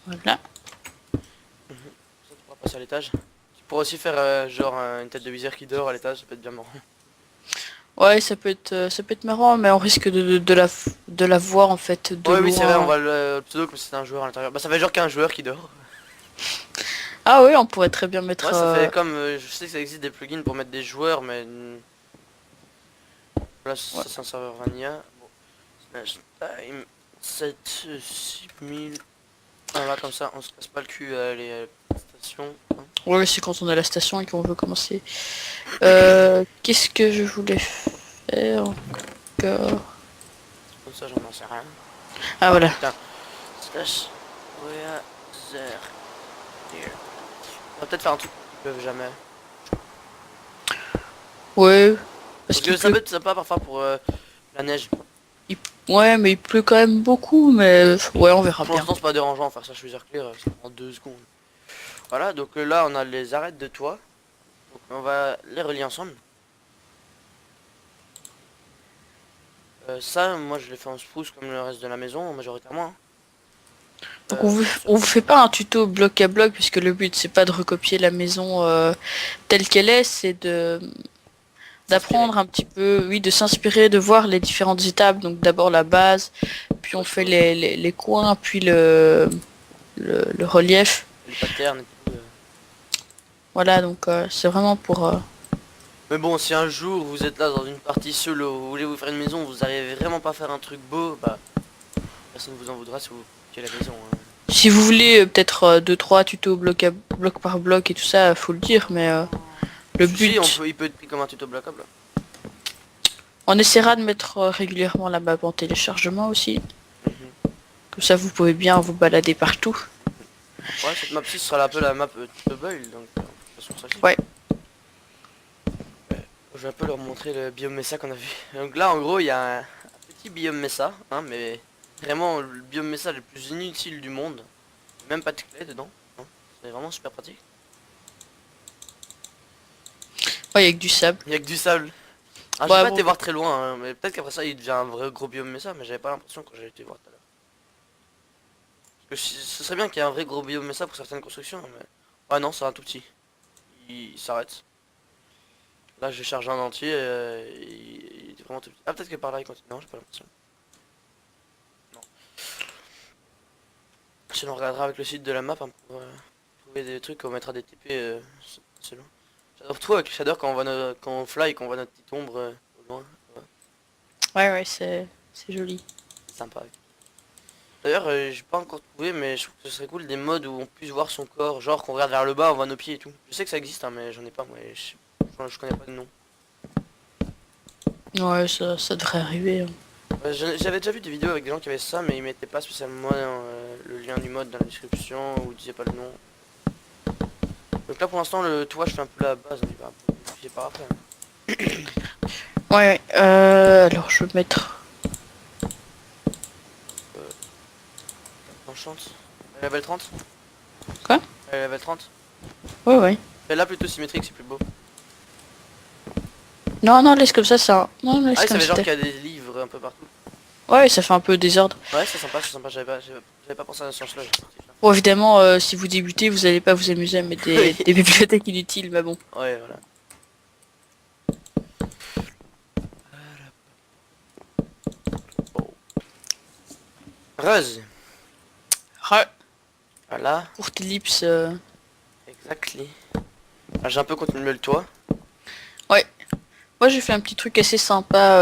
Voilà. Ça, tu pourras passer à l'étage. Tu pourras aussi faire genre une tête de visière qui dort à l'étage, ça peut être bien marrant. Ouais, ça peut être marrant, mais on risque de la voir en fait de Ouais, oui, c'est vrai, on loin. voit le pseudo comme si c'était un joueur à l'intérieur. Bah, ça fait genre qu'un joueur qui dort. Ah oui, on pourrait très bien Ouais, mettre. ça fait comme. Je sais que ça existe des plugins pour mettre des joueurs, mais. Là, Ouais. ça c'est un serveur Vanilla. Bon. Slash time 7000. Voilà, comme ça, on se casse pas le cul à aller à la station. Hein. Ouais, c'est quand on est à la station et qu'on veut commencer. Qu'est-ce que je voulais faire encore? Comme ça, j'en sais rien. Ah Ah voilà. putain. Slash. Weather. Here. On va peut-être faire un truc qu'ils peuvent jamais. Ouais, parce Parce qu'il que ça pleut. peut être sympa parfois pour la neige. il- Ouais, mais il pleut quand même beaucoup, mais ouais, on verra Pour bien. l'instant, c'est pas dérangeant, faire ça chez Clear, ça prend 2 secondes. Voilà, donc là, on a les arêtes de toit. Donc on va les relier ensemble. Ça, moi, je l'ai fait en spruce comme le reste de la maison, majoritairement. Hein. Donc Ça- on vous fait pas un tuto bloc à bloc, puisque le but c'est pas de recopier la maison telle qu'elle est, c'est de S'inspirer. d'apprendre un petit peu, oui, de s'inspirer, de voir les différentes étapes. Donc d'abord la base, puis on fait Photo, les coins, puis le relief. le pattern et tout. Voilà, donc c'est vraiment pour... Mais bon, si un jour vous êtes là dans une partie solo, vous voulez vous faire une maison, vous arrivez vraiment pas à faire un truc beau, bah personne vous en voudra si vous copiez la maison. Hein. Si vous voulez peut-être deux trois tutos bloc par bloc et tout ça, faut le dire, mais le Si, si, but... il peut être pris comme un tuto blockable. On essaiera de mettre régulièrement la map en téléchargement aussi. Mhm. Comme ça, vous pouvez bien vous balader partout. Ouais, cette map-ci sera un peu la map Tubble, donc on peut sur celle-ci. Ouais. Je vais un peu leur montrer le biome Mesa qu'on a vu. Donc là, en gros, il y a un petit biome Mesa, hein, mais vraiment le biome Mesa le plus inutile du monde. Même pas de clé dedans. Hein. C'est vraiment super pratique. Ouais, avec du sable. Il y a que du sable. Ah, j'ai Ouais, pas bon, été voir très loin, hein, mais peut-être qu'après ça, il devient un vrai gros biome Mesa, mais j'avais pas l'impression quand j'ai été voir tout à l'heure. Parce que ce serait bien qu'il y ait un vrai gros biome Mesa pour certaines constructions, mais... Ouais, non, c'est un tout petit. Il s'arrête. Là, j'ai chargé un entier, il est vraiment tout petit. Ah, peut-être que par là, il continue. Non, j'ai pas l'impression. Non. Sinon, on regardera avec le site de la map hein, pour trouver des trucs, on mettra des TP selon. J'adore trop avec Shader quand on voit quand on fly, qu'on voit notre petite ombre au loin. Ouais, ouais, c'est joli. c'est sympa. D'ailleurs, j'ai pas encore trouvé, mais je trouve que ce serait cool des modes où on puisse voir son corps, genre qu'on regarde vers le bas, on voit nos pieds et tout. Je sais que ça existe, hein, mais j'en ai pas, moi. Je connais pas de nom. Ouais, ça devrait arriver. Hein. J'avais déjà vu des vidéos avec des gens qui avaient ça, mais ils mettaient pas spécialement le lien du mode dans la description ou ils disaient pas le nom. Donc là, pour l'instant, le toit, je fais un peu la base, hein, il va un peu modifier par après. Hein. Ouais, ouais. Alors, je vais mettre... Euh, Enchante. Level 30. Quoi? Level 30. Ouais, ouais. Là, plutôt symétrique, c'est plus beau. Non, non, laisse comme ça... Non, Ah laisse oui, ça comme fait genre c'était. qu'il y a des livres un peu partout. Ouais, ça fait un peu désordre. Ouais, c'est sympa, j'avais pas pensé à ce sens-là. Bon, évidemment, si vous débutez, vous allez pas vous amuser à mettre Oui. des bibliothèques inutiles, mais bon. Ouais, voilà. Bon. Rose. Ouais. Voilà, Courte ellipse... exactly. Ah, j'ai un peu continué le toit. Ouais. Moi, j'ai fait un petit truc assez sympa.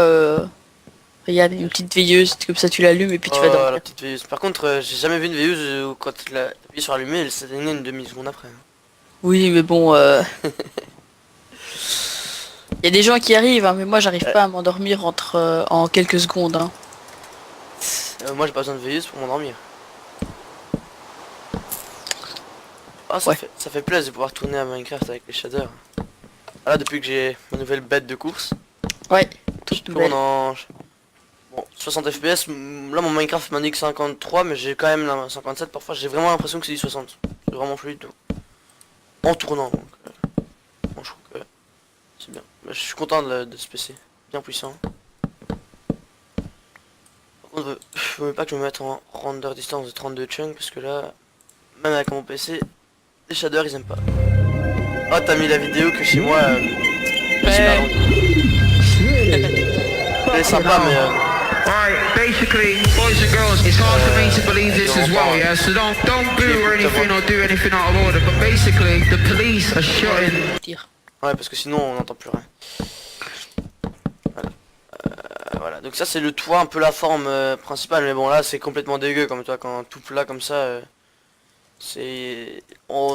Regarde, une petite veilleuse, comme ça tu l'allumes et puis tu vas Oh, la dormir. petite veilleuse. Par contre, j'ai jamais vu une veilleuse où quand tu appuies sur allumer, elle s'éteignait une demi-seconde après. Hein. Oui, mais bon, il y a des gens qui arrivent, hein, mais moi j'arrive Euh, pas à m'endormir en quelques secondes. Hein. moi, j'ai pas besoin de veilleuse pour m'endormir. Ah, Ouais, ça fait plaisir de pouvoir tourner à Minecraft avec les shaders. Voilà, depuis que j'ai ma nouvelle bête de course, ouais, je toute tourne nouvelle. en bon, 60 FPS. Là, mon Minecraft m'indique 53, mais j'ai quand même la 57. Parfois, j'ai vraiment l'impression que c'est du 60. C'est vraiment fluide tout. En tournant, donc. Bon, je trouve que c'est bien. Mais je suis content de ce PC. Bien puissant. Par Faut même pas que je me mette en render distance de 32 chunks parce que là, même avec mon PC, les shaders ils aiment pas. Oh, t'as mis la vidéo que chez moi, je suis pas Ouais. longue. Elle est sympa, mais Alright, basically, boys and girls, it's hard for me to believe this as well, yeah? So don't boo or anything or do anything out of order, but basically, the police are shooting. Dire. ouais, parce que sinon on n'entend plus rien. Voilà. Voilà, donc ça c'est le toit, un peu la forme principale, mais bon là c'est complètement dégueu comme toi, quand tout plat comme ça, c'est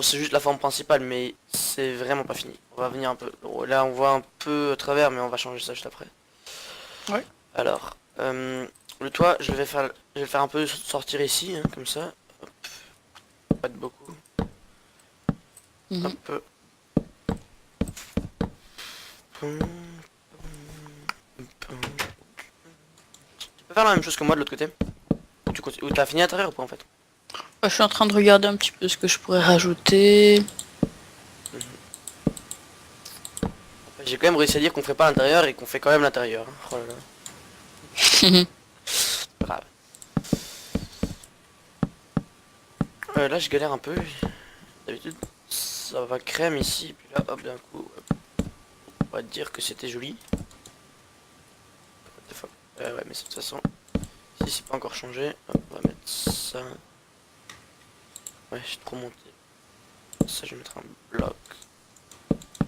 c'est juste la forme principale, mais c'est vraiment pas fini. On va venir un peu, bon, là on voit un peu à travers, mais on va changer ça juste après. Ouais. Alors, le toit, je vais le faire un peu sortir ici, hein, comme ça. Hop. Pas de beaucoup. Mhm. Un peu. Tu peux faire la même chose que moi de l'autre côté. Ou t'as fini à l'intérieur ou pas en fait? Ouais, je suis en train de regarder un petit peu ce que je pourrais rajouter. J'ai quand même réussi à dire qu'on ferait pas l'intérieur et qu'on fait quand même l'intérieur. Hein. Oh là là. Pas grave. Là je galère un peu. D'habitude ça va crème ici, et puis là hop d'un coup. Hop. On va dire que c'était joli. What the fuck. Ouais mais de toute façon. Si c'est pas encore changé, hop, on va mettre ça. Ouais j'ai trop monté. Ça je vais mettre un bloc.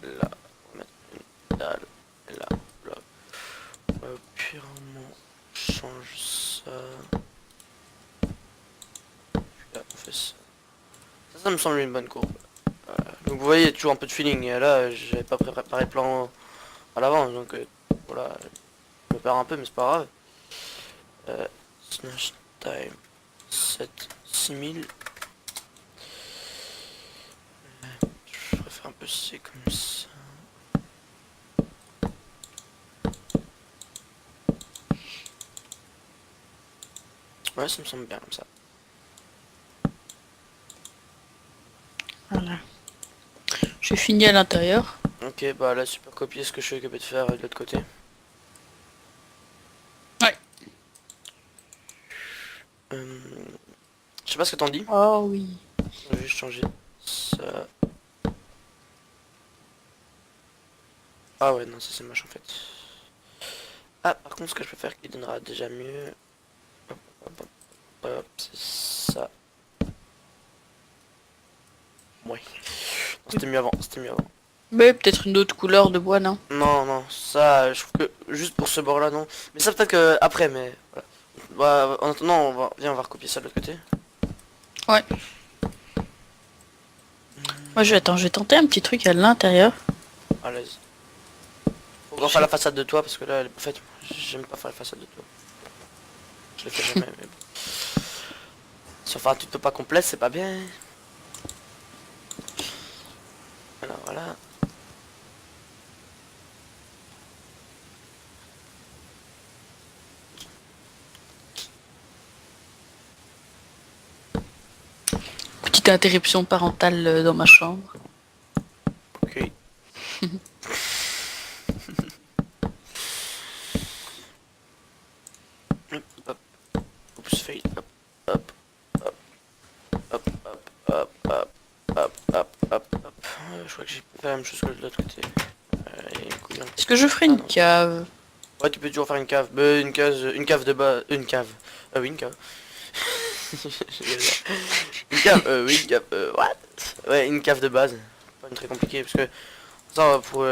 Là, on va mettre une dalle. Et là, bloc. On va purement changer ça. Puis là on fait ça. Ça me semble une bonne courbe. Voilà. Donc vous voyez toujours un peu de feeling. Et là j'avais pas préparé le plan à l'avance. Donc voilà. Je me perds un peu mais c'est pas grave. Snatch time 7 6000. Je préfère un peu c'est comme ça. Ouais ça me semble bien comme ça. Voilà. J'ai fini à l'intérieur. Ok bah là tu peux copier ce que je suis capable de faire de l'autre côté. Ouais. Je sais pas ce que t'en dis. Oh oui. Je vais juste changer ça. Ah ouais non ça c'est moche en fait. Ah par contre ce que je peux faire qui donnera déjà mieux. Hop, hop, hop, hop, c'est ça. Ouais. Non, c'était mieux avant, c'était mieux avant. Mais peut-être une autre couleur de bois, non? Non non ça je trouve que juste pour ce bord là non. Mais ça peut-être que après mais voilà. Bah en attendant on va recopier ça de l'autre côté. Ouais. Moi je vais tenter un petit truc à l'intérieur. À l'aise. Faut qu'on fasse la façade de toi parce que là en fait j'aime pas faire la façade de toi. Je le fais jamais mais bon. Si on fait un tuto pas complet c'est pas bien. Alors voilà. Petite interruption parentale dans ma chambre. Ok. Hop, hop. Oups, fail. Hop, hop, hop, hop, hop, hop, hop, hop, hop, hop, hop. Je crois que j'ai fait la même chose que de l'autre côté. Il y a une couille en- Est-ce que je ferai une cave? Ouais, tu peux toujours faire une cave. Bah, une cave de bas. Une cave. Ah oui, une cave. Une cave, oui, une cave. What? Ouais, une cave de base. Pas une très compliquée parce que ça, pour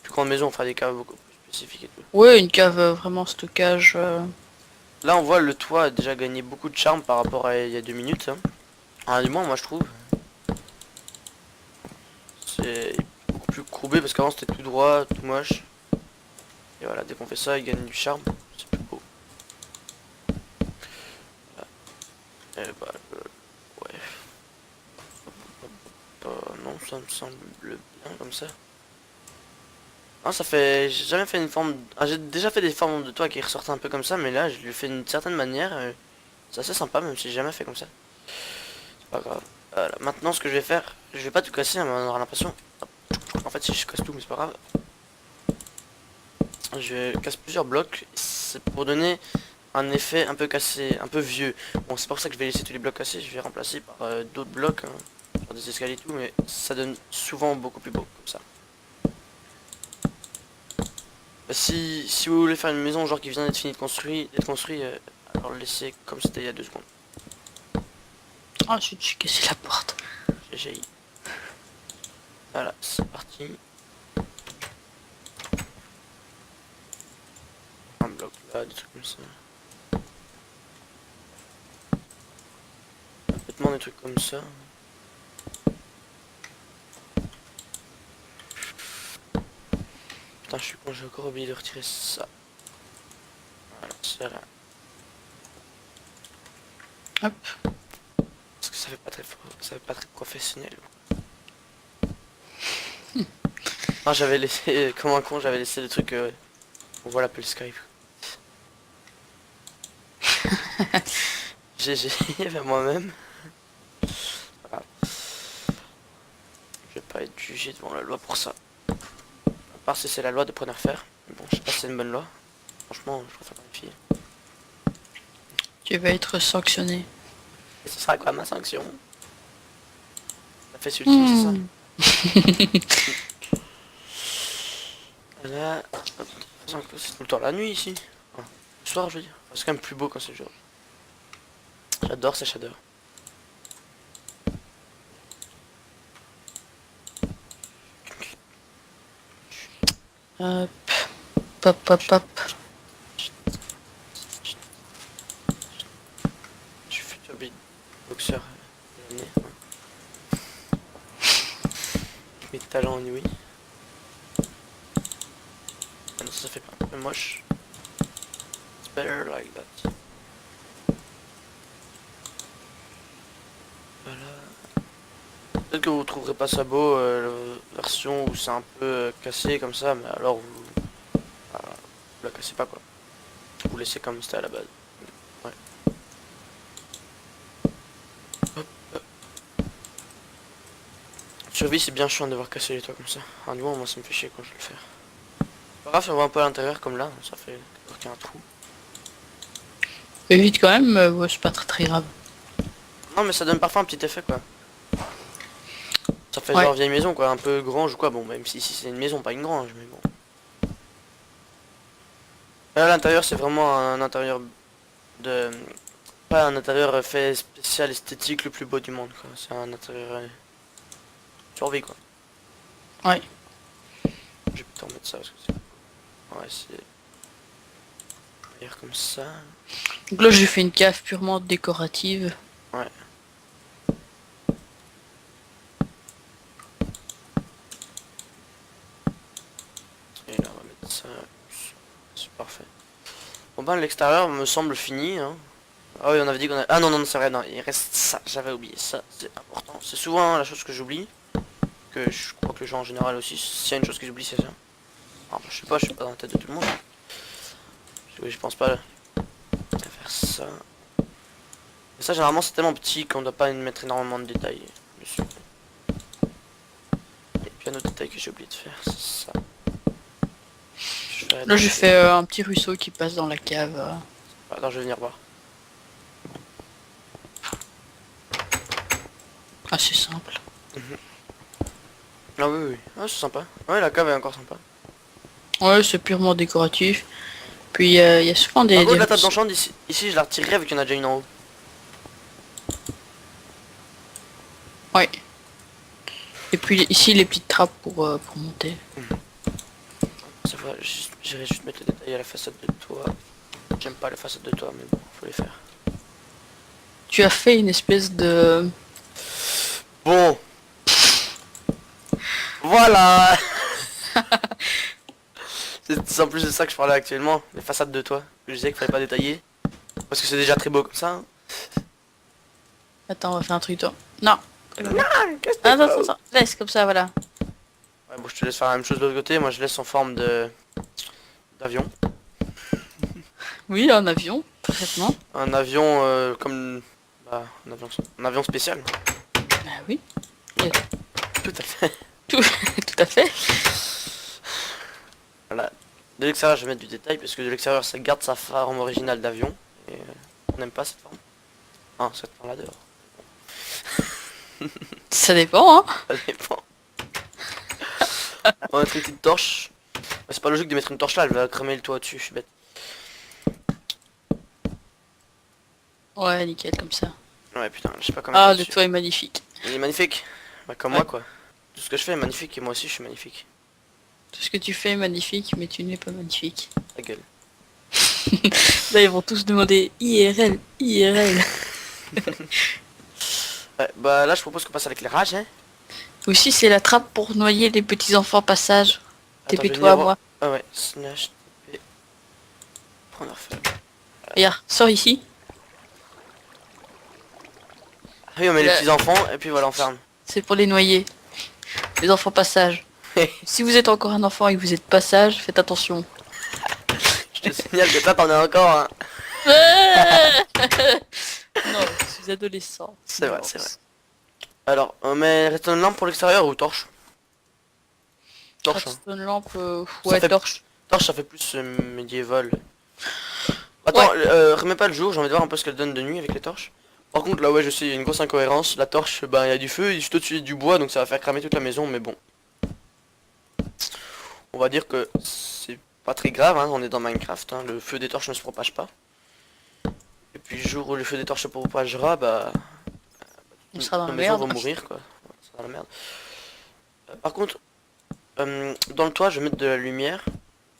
plus grande maison, on fera des caves beaucoup plus spécifiques et tout. Ouais, une cave vraiment stockage. Là, on voit le toit a déjà gagné beaucoup de charme par rapport à il y a 2 minutes. Hein. Ah, du moins, moi je trouve. C'est beaucoup plus courbé parce qu'avant c'était tout droit, tout moche. Et voilà, dès qu'on fait ça, il gagne du charme. C'est plus beau. Voilà. Et bah, ouais. Non, ça me semble bien comme ça. Non, ça fait. J'ai jamais fait une forme. Ah, j'ai déjà fait des formes de toit qui ressortent un peu comme ça, mais là, je lui fais d'une certaine manière. C'est assez sympa, même si j'ai jamais fait comme ça. C'est pas grave. Voilà. Maintenant, ce que je vais faire, je vais pas tout casser, mais on aura l'impression. En fait, si je casse tout, mais c'est pas grave. Je casse plusieurs blocs. C'est pour donner un effet un peu cassé, un peu vieux. Bon, c'est pour ça que je vais laisser tous les blocs cassés, je vais remplacer par d'autres blocs, hein, par des escaliers et tout, mais ça donne souvent beaucoup plus beau comme ça. Bah, si vous voulez faire une maison genre qui vient d'être finie d'être construit, alors le laissez comme c'était il y a 2 secondes. Ah, j'ai cassé la porte. GGI. Voilà, c'est parti. Un bloc là, des trucs comme ça. Complètement des trucs comme ça. Putain, je suis con, j'ai encore oublié de retirer ça. Voilà, ça là. Hop. Parce que ça fait pas très ça fait pas très professionnel. Non, j'avais laissé, comme un con, j'avais laissé le truc, on voit l'appel Skype. GG vers moi-même. Voilà. Je vais pas être jugé devant la loi pour ça. À part si c'est la loi de Preneur Fer. Bon, je sais pas si c'est une bonne loi. Franchement, je préfère vérifier. Tu vas être sanctionné. Et ce sera quoi ma sanction? Ça fait ultime, c'est ça? Là, hop, c'est tout le temps la nuit ici. Ah, le soir, je veux dire. C'est quand même plus beau quand c'est le jour. J'adore ces shaders. Hop. Pop, pop, pop. Je suis futur boxeur. Mes talents, oui. Ah non, ça fait pas un peu moche. It's better like that. Voilà. Peut-être que vous trouverez pas ça beau, la version où c'est un peu cassé comme ça, mais alors vous la cassez pas quoi. Vous laissez comme c'était à la base. Ouais. Hop. Survie, c'est bien chiant de devoir casser les toits comme ça. Ah, du moins, moi ça me fait chier quand je vais le faire. Pas grave, si on voit un peu à l'intérieur comme là, ça fait qu'il y a un trou. Évite quand même, ouais, c'est pas très grave. Non mais ça donne parfois un petit effet quoi. Ça fait Ouais. genre vieille maison quoi, un peu grange ou quoi, bon même si c'est une maison, pas une grange, mais bon. Là l'intérieur c'est vraiment un intérieur de... Pas un intérieur fait spécial esthétique le plus beau du monde quoi, c'est un intérieur survie quoi. Ouais. Je vais plutôt remettre ça parce que c'est... Ouais c'est... D'ailleurs comme ça... Donc là, j'ai fait une cave purement décorative. Ouais. Et là on va mettre ça... C'est parfait. Bon ben l'extérieur me semble fini hein. Ah oui on avait dit qu'on a... Ah non non c'est vrai non il reste ça, j'avais oublié ça, c'est important. C'est souvent la chose que j'oublie. Que je crois que les gens en général aussi, s'il y a une chose qu'ils oublient c'est ça. Alors je sais pas, je suis pas dans la tête de tout le monde. Je pense pas à faire ça. Et ça généralement c'est tellement petit qu'on doit pas y mettre énormément de détails dessus. Et puis un autre détail que j'ai oublié de faire, c'est ça. Là, j'ai fait un petit ruisseau qui passe dans la cave. Attends, je vais venir voir. Assez simple. Ah oui, oui, ah, c'est sympa. Ouais, la cave est encore sympa. Ouais, c'est purement décoratif. Puis il y a souvent des... Par contre, des la table ruisseaux. d'enchant, ici, je la retirerai vu qu'il y en a déjà une en haut. Ouais. Et puis ici, les petites trappes pour monter. Ça va, j'irai juste mettre le détail à la façade de toit. J'aime pas la façade de toit, mais bon, faut les faire. Tu as fait une espèce de... Bon. Voilà. C'est en plus de ça que je parlais actuellement, les façades de toit. Je disais qu'il fallait pas détailler. Parce que c'est déjà très beau comme ça. Hein. Attends, on va faire un truc toi. Non. Qu'est-ce Attends, attends. Laisse comme ça, voilà. Ouais, bon, je te laisse faire la même chose de l'autre côté. Moi, je laisse en forme de d'avion. Oui, un avion, parfaitement. Un avion comme... Bah, un avion spécial. Bah oui. Tout à fait. Tout à fait. Voilà. De l'extérieur, je vais mettre du détail parce que de l'extérieur, ça garde sa forme originale d'avion. On n'aime pas cette forme. Ah, cette forme là dehors. Ça dépend, hein. Ça dépend. On va mettre une petite torche. C'est pas logique de mettre une torche là, elle va cramer le toit dessus, je suis bête. Ouais, nickel, comme ça. Ouais putain, je sais pas comment Ah, mettre le dessus. toit est magnifique. Il est magnifique. Bah comme Ouais. moi quoi. Tout ce que je fais est magnifique et moi aussi je suis magnifique. Tout ce que tu fais est magnifique, mais tu n'es pas magnifique. Ta gueule. Là, ils vont tous demander IRL, IRL. Ouais, bah là je propose qu'on passe à l'éclairage hein. Aussi, c'est la trappe pour noyer les petits enfants passage. Attends, je vais TP-toi à venir moi. Ah ouais, slash TP. Prendre feu. Regarde, sors ici. Ah oui on met les Là. petits enfants et puis voilà on ferme. C'est pour les noyer. Les enfants passage. Si vous êtes encore un enfant et que vous êtes passage, faites attention. Je te signale que toi t'en as encore un. Non, je suis adolescent. C'est vrai, c'est vrai. Alors, on met reste une lampe pour l'extérieur ou torche? Torche. Hein. Une lampe, Ça ouais, fait- torche. Torche ça fait plus médiéval. Attends, remets pas le jour, j'ai envie de voir un peu ce qu'elle donne de nuit avec les torches. Par contre là ouais je sais, il y a une grosse incohérence. La torche, bah il y a du feu, juste au-dessus il y a du bois, donc ça va faire cramer toute la maison, mais bon. On va dire que c'est pas très grave, hein, on est dans Minecraft, hein, le feu des torches ne se propage pas. Et puis le jour où le feu des torches se propagera, bah... On sera dans la maison merde. va mourir quoi. Ouais, on sera dans la merde. Par contre, dans le toit je vais mettre de la lumière,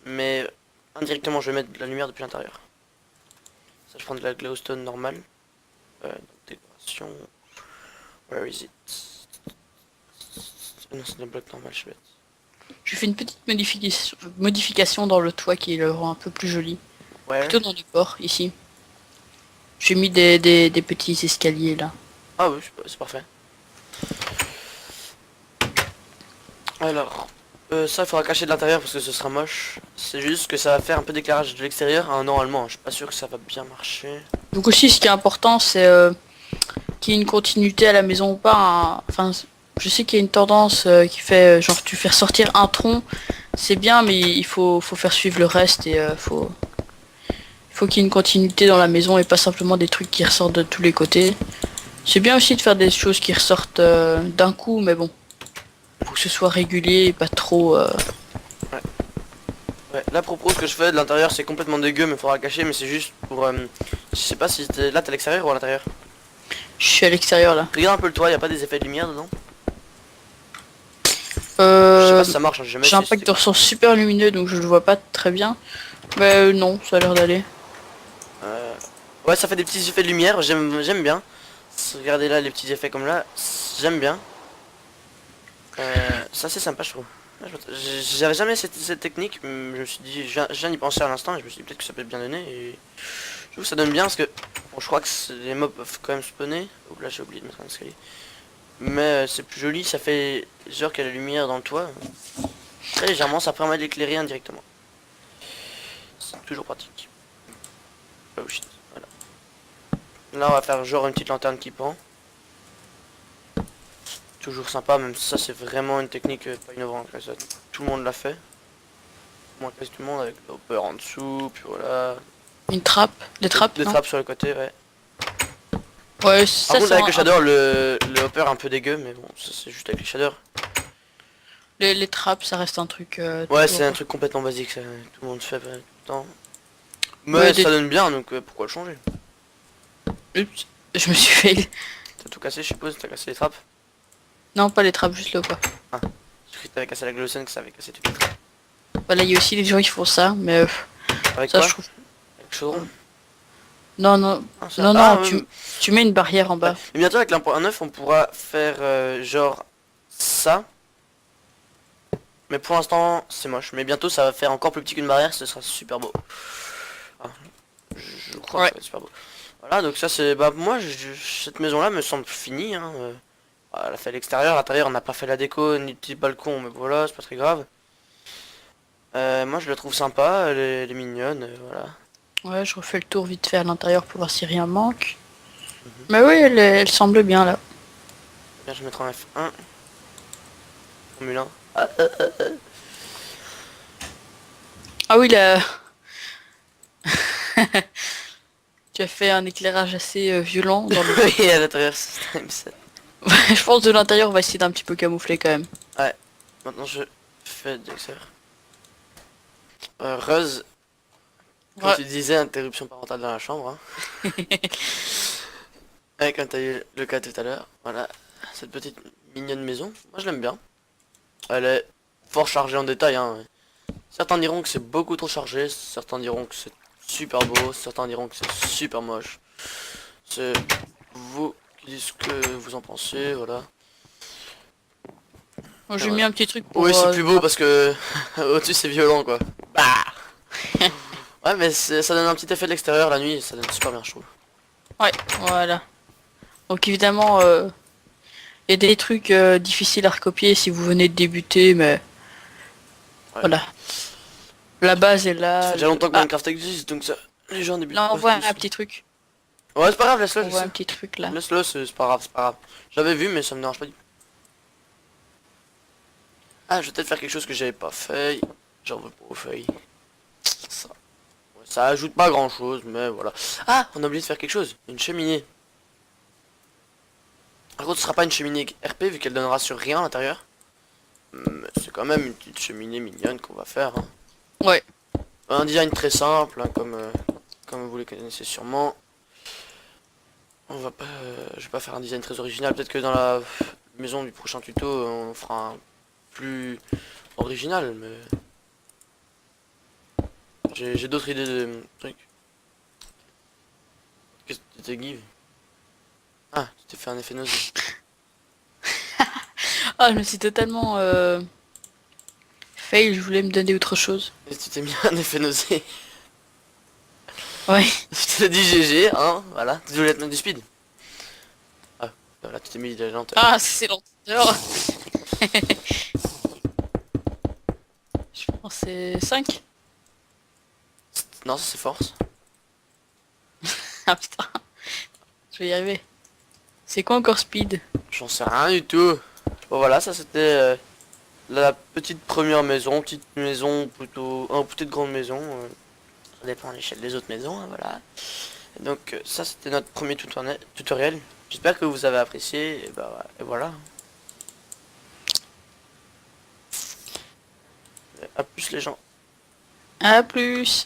mais indirectement je vais mettre de la lumière depuis l'intérieur. Ça je prends de la glowstone normale. Décoration. Where is it? Non c'est des blocs normales, je suis bête. Je fais une petite modification dans le toit qui le rend un peu plus joli. Ouais. Plutôt dans le port, ici. J'ai mis des petits escaliers là. Ah oui, c'est parfait. Alors, ça il faudra cacher de l'intérieur parce que ce sera moche. C'est juste que ça va faire un peu d'éclairage de l'extérieur. Hein, normalement, je suis pas sûr que ça va bien marcher. Donc aussi, ce qui est important, c'est qu'il y ait une continuité à la maison ou pas. Hein. Enfin, je sais qu'il y a une tendance qui fait, genre, tu fais ressortir un tronc, c'est bien, mais il faut faire suivre le reste et faut qu'il y ait une continuité dans la maison et pas simplement des trucs qui ressortent de tous les côtés. C'est bien aussi de faire des choses qui ressortent d'un coup, mais bon, faut que ce soit régulier et pas trop. Ouais, là, propos, ce que je fais de l'intérieur, c'est complètement dégueu, mais faudra cacher. Mais c'est juste pour. Je sais pas si là t'es à l'extérieur ou à l'intérieur. Je suis à l'extérieur là. Regarde un peu le toit, y a pas des effets de lumière dedans? Je sais pas si ça marche, hein, j'ai jamais J'ai un essayé, pack de ressources super lumineux donc je le vois pas très bien. Mais non, ça a l'air d'aller. Ouais, ça fait des petits effets de lumière, j'aime bien. Regardez là les petits effets comme là, j'aime bien. Ça c'est sympa je trouve. J'avais jamais cette technique, je me suis dit, je viens d'y penser à l'instant et je me suis dit peut-être que ça peut être bien donné et je trouve que ça donne bien parce que bon, je crois que les mobs peuvent quand même spawner. Oh là j'ai oublié de mettre un escalier. Mais c'est plus joli, ça fait genre qu'il y a la lumière dans le toit. Très légèrement, ça permet d'éclairer indirectement. C'est toujours pratique. Oh shit, voilà. Là on va faire genre une petite lanterne qui pend. Toujours sympa, même si ça c'est vraiment une technique pas innovante. Ça, tout le monde l'a fait. Moi quasi tout le monde avec le hopper en dessous, puis voilà. Une trappe, des trappes. Des non trappes sur le côté, ouais. Ouais, Par ça contre c'est avec le shader, le hopper un peu dégueu, mais bon, ça c'est juste avec les shaders. les trappes, ça reste un truc. Ouais, toujours- c'est un truc complètement basique, ça, tout le monde fait tout le temps. Mais Ouais, ça des- donne bien, donc pourquoi le changer? Oups, je me suis fait. T'as tout cassé, je suppose, t'as cassé les trappes. Non, pas les trappes, juste le quoi. J'ai cru que t'avais cassé la glowstone, que ça avait cassé toutes les trappes. Voilà, il y a aussi des gens qui font ça, mais Avec ça quoi? je trouve. Avec le chaudron. Non, non, Ah, ça- non, non, ah, tu mets une barrière en bas. ouais. Mais bientôt avec l'1.9 on pourra faire genre ça. Mais pour l'instant c'est moche. Mais bientôt ça va faire encore plus petit qu'une barrière, ce sera super beau. Ah, je crois Ouais. que ça va être super beau. Voilà donc ça c'est... Bah moi cette maison là me semble finie. Hein. Elle a fait l'extérieur, l'intérieur on n'a pas fait la déco ni le petit balcon mais voilà c'est pas très grave. Moi je la trouve sympa, elle est mignonne, voilà. Ouais, je refais le tour vite fait à l'intérieur pour voir si rien manque. Mais oui, elle semble bien là. Bien je vais mettre en F1. Formule 1. Ah oui, là. Tu as fait un éclairage assez violent dans le... Oui, à l'intérieur, c'est time set. Je pense de l'intérieur, on va essayer d'un petit peu camoufler quand même. Maintenant, je fais de l'extérieur. Rose, comme Ouais. tu disais, interruption parentale dans la chambre. Hein. Ouais, comme t'as eu le cas tout à l'heure. Voilà, cette petite mignonne maison. Moi, je l'aime bien. Elle est fort chargée en détails. Hein. Certains diront que c'est beaucoup trop chargé. Certains diront que c'est super beau. Certains diront que c'est super moche. C'est vous qui dites ce que vous en pensez. Voilà. Moi, j'ai Ouais. mis un petit truc pour... Oui, c'est plus beau parce que au-dessus c'est violent quoi. Bah ouais, mais ça donne un petit effet de l'extérieur la nuit, ça donne super bien, je trouve. Ouais, voilà. Donc évidemment, il y a des trucs difficiles à recopier si vous venez de débuter, mais... Ouais. Voilà. La base est Ça là. fait déjà longtemps que Ah, Minecraft existe, donc ça, les gens débutent là, on pas voit tous. un petit truc. Ouais, c'est pas grave, laisse-le, On voit un petit truc là. laisse-le, c'est pas grave, c'est pas grave. J'avais vu, mais ça me dérange pas du tout. Ah, je vais peut-être faire quelque chose que j'avais pas fait. J'en veux pas aux feuilles. Ça. Ouais, ça ajoute pas grand-chose, mais voilà. Ah, on a oublié de faire quelque chose, une cheminée. Par contre, ce sera pas une cheminée RP vu qu'elle donnera sur rien à l'intérieur. Mais c'est quand même une petite cheminée mignonne qu'on va faire. Hein. Ouais. Un design très simple, hein, comme vous les connaissez sûrement. On va pas, je vais pas faire un design très original. Peut-être que dans la maison du prochain tuto, on fera un plus original, mais j'ai d'autres idées de trucs. Qu'est-ce que tu t'es give? Ah, tu t'es fait un effet nausée. Ah, je me suis totalement... Fail, je voulais me donner autre chose. Et tu t'es mis un effet nausée. Ouais. Je t'ai dit GG, hein, voilà. Tu voulais te mettre du speed. Ah, voilà, tu t'es mis de la lenteur. Ah, c'est lenteur. Je pense que c'est 5. Non, ça c'est force. Ah putain. Je vais y arriver. C'est quoi encore speed? J'en sais rien du tout. Bon voilà, ça c'était la petite première maison, petite maison plutôt, petite grande maison. Ça dépend de l'échelle des autres maisons, hein, voilà. Et donc ça c'était notre premier tutoriel. J'espère que vous avez apprécié. Et bah et voilà. À plus les gens. À plus.